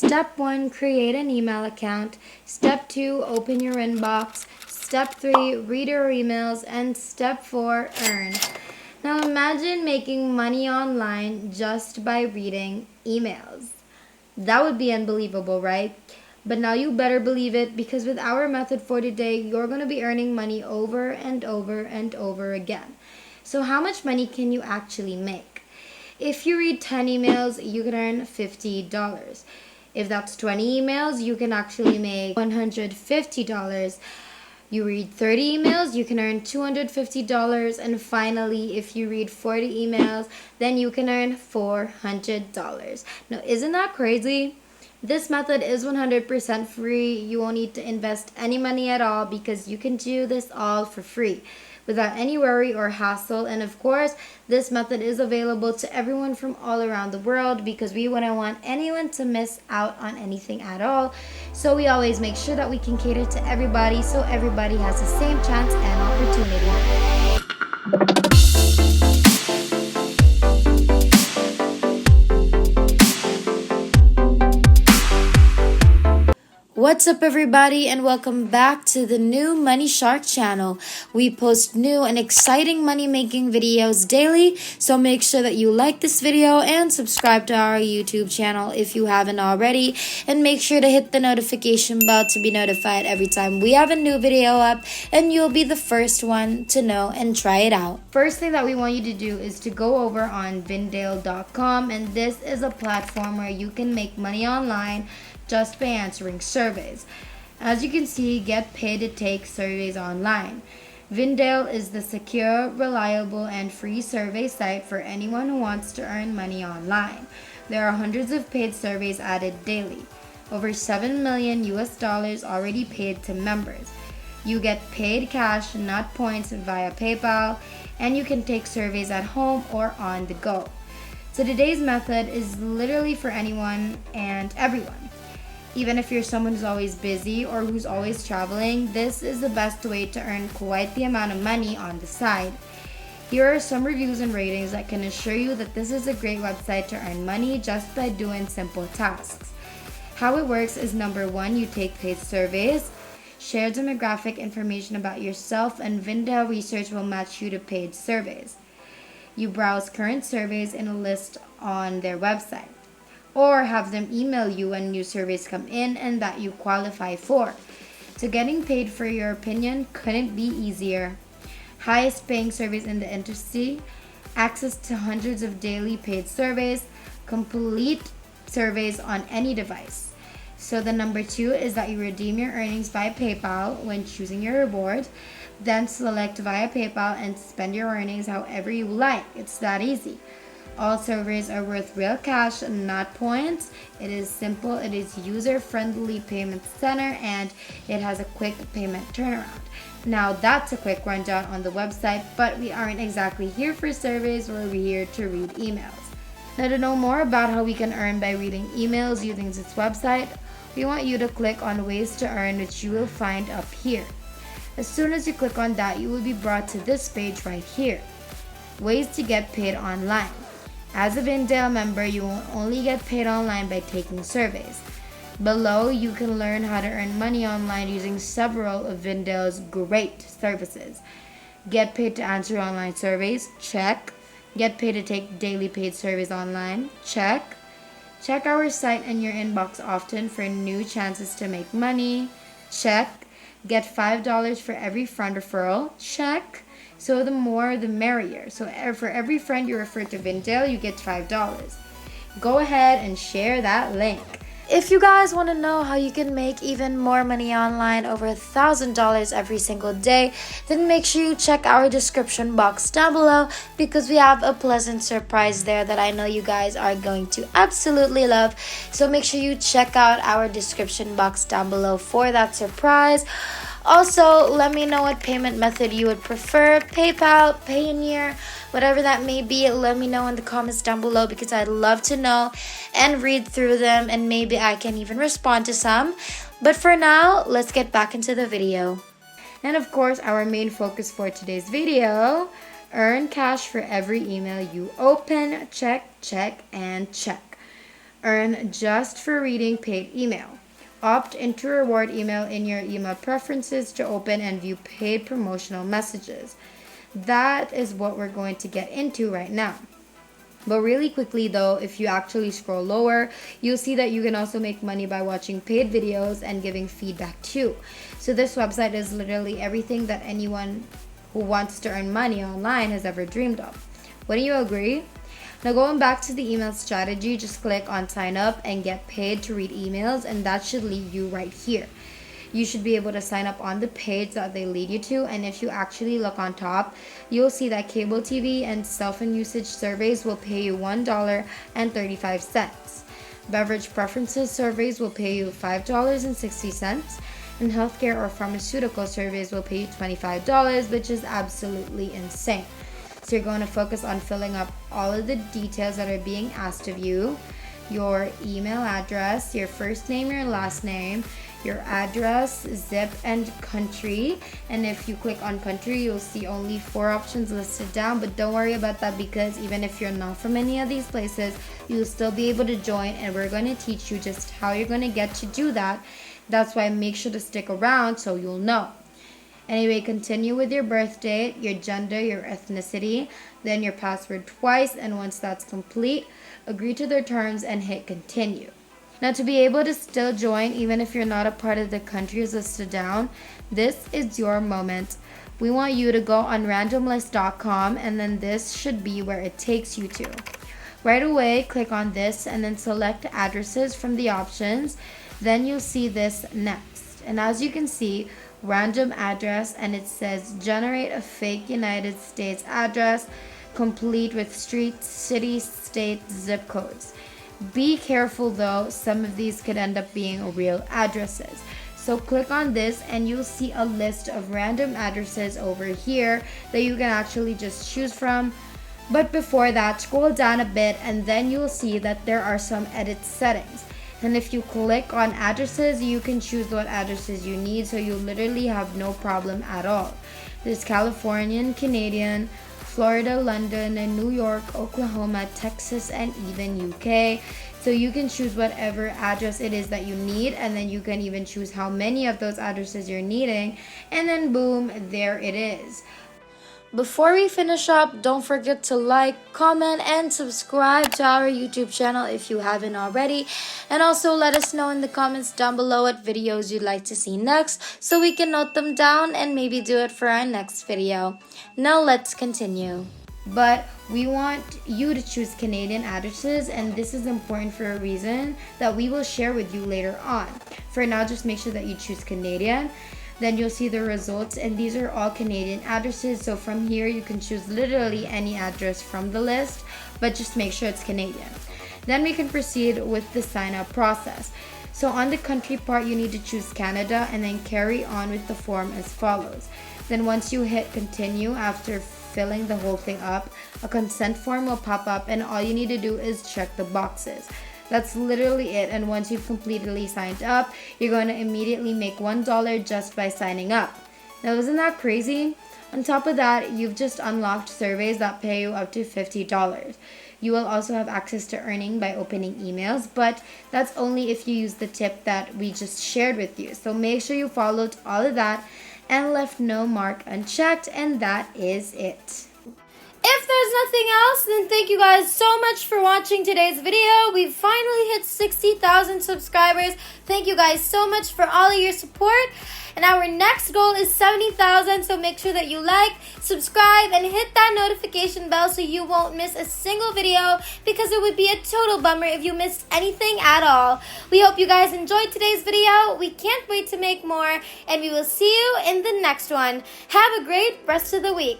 Step 1, create an email account. Step 2, open your inbox. Step 3, read your emails. And step 4, earn. Now imagine making money online just by reading emails. That would be unbelievable, right? But now you better believe it, because with our method for today, you're going to be earning money over and over and over again. So how much money can you actually make? If you read 10 emails, you can earn $50. If that's 20 emails, you can actually make $150. You read 30 emails, you can earn $250. And finally, if you read 40 emails, then you can earn $400. Now, isn't that crazy? This method is 100% free. You won't need to invest any money at all, because you can do this all for free without any worry or hassle. And of course, this method is available to everyone from all around the world, because we wouldn't want anyone to miss out on anything at all. So we always make sure that we can cater to everybody, so everybody has the same chance and opportunity. What's up, everybody, and welcome back to the new Money Shark channel. We post new and exciting money making videos daily, so make sure that you like this video and subscribe to our YouTube channel if you haven't already, and make sure to hit the notification bell to be notified every time we have a new video up, and you'll be the first one to know and try it out. First thing that we want you to do is to go over on Vindale.com, and this is a platform where you can make money online just by answering surveys. As you can see, get paid to take surveys online. Vindale is the secure, reliable, and free survey site for anyone who wants to earn money online. There are hundreds of paid surveys added daily. Over $7 million already paid to members. You get paid cash, not points, via PayPal, and you can take surveys at home or on the go. So today's method is literally for anyone and everyone. Even if you're someone who's always busy or who's always traveling, this is the best way to earn quite the amount of money on the side. Here are some reviews and ratings that can assure you that this is a great website to earn money just by doing simple tasks. How it works is: number 1, you take paid surveys. Share demographic information about yourself, and Vindale Research will match you to paid surveys. You browse current surveys in a list on their website, or have them email you when new surveys come in and that you qualify for. So getting paid for your opinion couldn't be easier. Highest paying surveys in the industry, access to hundreds of daily paid surveys, complete surveys on any device. So the number 2 is that you redeem your earnings via PayPal when choosing your reward. Then select via PayPal and spend your earnings however you like. It's that easy. All surveys are worth real cash, not points. It is simple, it is user-friendly payment center, and it has a quick payment turnaround. Now that's a quick rundown on the website, but we aren't exactly here for surveys, we're here to read emails. Now, to know more about how we can earn by reading emails using this website, we want you to click on Ways to Earn, which you will find up here. As soon as you click on that, you will be brought to this page right here. Ways to get paid online. As a Vindale member, you will only get paid online by taking surveys. Below, you can learn how to earn money online using several of Vindale's great services. Get paid to answer online surveys, check. Get paid to take daily paid surveys online, check. Check our site and your inbox often for new chances to make money, check. Get $5 for every friend referral, check. So the more the merrier. So for every friend you refer to Vindale, you get $5. Go ahead and share that link. If you guys want to know how you can make even more money online, over $1,000 every single day, then make sure you check our description box down below, because we have a pleasant surprise there that I know you guys are going to absolutely love. So make sure you check out our description box down below for that surprise. Also, let me know what payment method you would prefer: PayPal, Payoneer, whatever that may be. Let me know in the comments down below, because I'd love to know and read through them, and maybe I can even respond to some. But for now, let's get back into the video. And of course, our main focus for today's video: earn cash for every email you open, check, and check. Earn just for reading paid email. Opt into reward email in your email preferences to open and view paid promotional messages. That is what we're going to get into right now. But really quickly though, if you actually scroll lower, you'll see that you can also make money by watching paid videos and giving feedback too. So this website is literally everything that anyone who wants to earn money online has ever dreamed of. Wouldn't you agree? Now going back to the email strategy, just click on sign up and get paid to read emails, and that should lead you right here. You should be able to sign up on the page that they lead you to, and if you actually look on top, you'll see that cable TV and cell phone usage surveys will pay you $1.35. Beverage preferences surveys will pay you $5.60, and healthcare or pharmaceutical surveys will pay you $25, which is absolutely insane. So you're going to focus on filling up all of the details that are being asked of you. Your email address, your first name, your last name, your address, zip, and country. And if you click on country, you'll see only 4 options listed down. But don't worry about that, because even if you're not from any of these places, you'll still be able to join. And we're going to teach you just how you're going to get to do that. That's why make sure to stick around so you'll know. Anyway, continue with your birth date, your gender, your ethnicity, then your password twice, and once that's complete, agree to their terms and hit continue. Now, to be able to still join, even if you're not a part of the countries listed down, this is your moment. We want you to go on randomlist.com, and then this should be where it takes you to. Right away, click on this and then select addresses from the options. Then you'll see this next. And as you can see, random address, and it says generate a fake United States address complete with street, city, state, zip codes. Be careful though, some of these could end up being real addresses. So click on this and you'll see a list of random addresses over here that you can actually just choose from. But before that, scroll down a bit and then you'll see that there are some edit settings. And if you click on addresses, you can choose what addresses you need, so you literally have no problem at all. There's Californian, Canadian, Florida, London, and New York, Oklahoma, Texas, and even UK. So you can choose whatever address it is that you need, and then you can even choose how many of those addresses you're needing, and then boom, there it is. Before we finish up, don't forget to like, comment, and subscribe to our YouTube channel if you haven't already. And also let us know in the comments down below what videos you'd like to see next, so we can note them down and maybe do it for our next video. Now let's continue. But we want you to choose Canadian addresses, and this is important for a reason that we will share with you later on. For now, just make sure that you choose Canadian. Then you'll see the results, and these are all Canadian addresses. So from here you can choose literally any address from the list, but just make sure it's Canadian. Then we can proceed with the sign up process. So on the country part, you need to choose Canada and then carry on with the form as follows. Then once you hit continue, after filling the whole thing up, a consent form will pop up, and all you need to do is check the boxes. That's literally it, and once you've completely signed up, you're going to immediately make $1 just by signing up. Now, isn't that crazy? On top of that, you've just unlocked surveys that pay you up to $50. You will also have access to earning by opening emails, but that's only if you use the tip that we just shared with you. So make sure you followed all of that and left no mark unchecked, and that is it. If there's nothing else, then thank you guys so much for watching today's video. We've finally hit 60,000 subscribers. Thank you guys so much for all of your support. And our next goal is 70,000, so make sure that you like, subscribe, and hit that notification bell so you won't miss a single video, because it would be a total bummer if you missed anything at all. We hope you guys enjoyed today's video. We can't wait to make more, and we will see you in the next one. Have a great rest of the week.